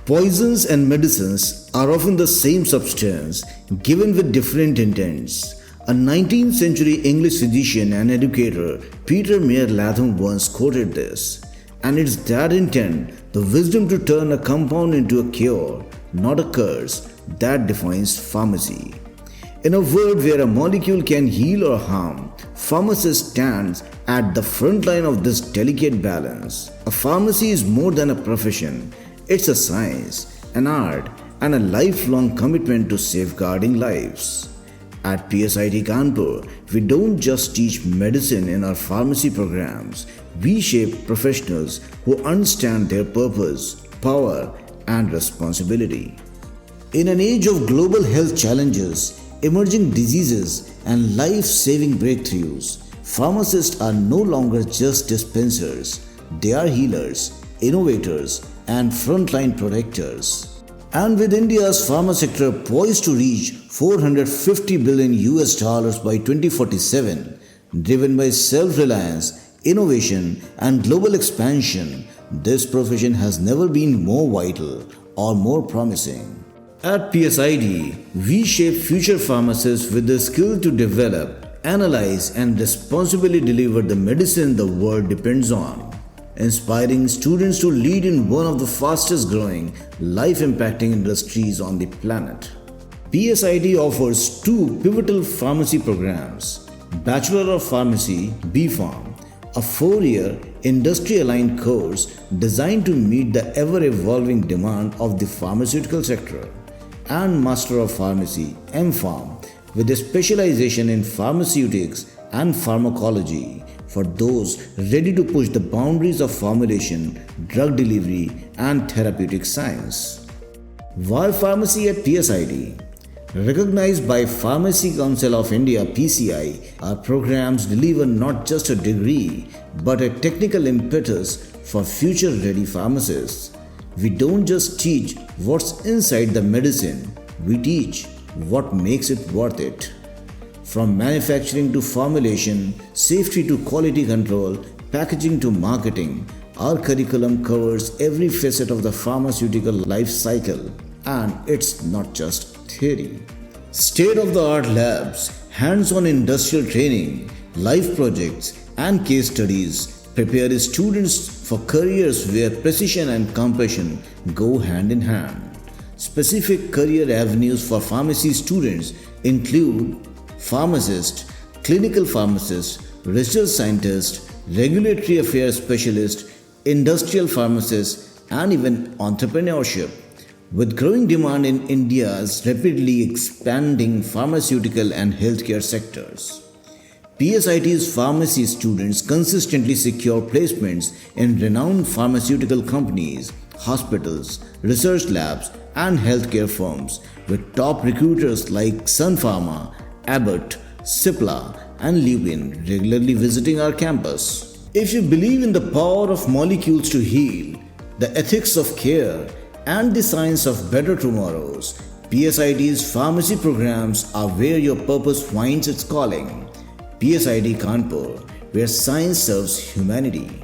Poisons and medicines are often the same substance given with different intents. A 19th century English physician and educator, Peter Mayer Latham, once quoted this. And it's that intent, the wisdom to turn a compound into a cure, not a curse, that defines pharmacy. In a world where a molecule can heal or harm, pharmacist stands at the front line of this delicate balance. A pharmacy is more than a profession. It's a science, an art, and a lifelong commitment to safeguarding lives. At PSIT Kanpur, we don't just teach medicine in our pharmacy programs, we shape professionals who understand their purpose, power, and responsibility. In an age of global health challenges, emerging diseases, and life-saving breakthroughs, pharmacists are no longer just dispensers, they are healers, innovators, and frontline protectors. And with India's pharma sector poised to reach $450 billion by 2047, driven by self-reliance, innovation, and global expansion, this profession has never been more vital or more promising. At PSIT, we shape future pharmacists with the skill to develop, analyze, and responsibly deliver the medicine the world depends on, inspiring students to lead in one of the fastest growing, life-impacting industries on the planet. PSIT offers two pivotal pharmacy programs: Bachelor of Pharmacy B.Pharm, a 4-year industry-aligned course designed to meet the ever-evolving demand of the pharmaceutical sector, and Master of Pharmacy M.Pharm, with a specialization in pharmaceutics and pharmacology for those ready to push the boundaries of formulation, drug delivery, and therapeutic science. Why pharmacy at PSIT? Recognized by Pharmacy Council of India (PCI), our programs deliver not just a degree but a technical impetus for future-ready pharmacists. We don't just teach what's inside the medicine, we teach what makes it worth it. From manufacturing to formulation, safety to quality control, packaging to marketing, our curriculum covers every facet of the pharmaceutical life cycle, and it's not just theory. State-of-the-art labs, hands-on industrial training, live projects, and case studies prepare students for careers where precision and compassion go hand in hand. Specific career avenues for pharmacy students include pharmacist, clinical pharmacist, research scientist, regulatory affairs specialist, industrial pharmacist, and even entrepreneurship. With growing demand in India's rapidly expanding pharmaceutical and healthcare sectors, PSIT's pharmacy students consistently secure placements in renowned pharmaceutical companies, hospitals, research labs, and healthcare firms, with top recruiters like Sun Pharma, Abbott, Cipla, and Lupin regularly visiting our campus. If you believe in the power of molecules to heal, the ethics of care, and the science of better tomorrows, PSIT's pharmacy programs are where your purpose finds its calling. PSIT Kanpur, where science serves humanity.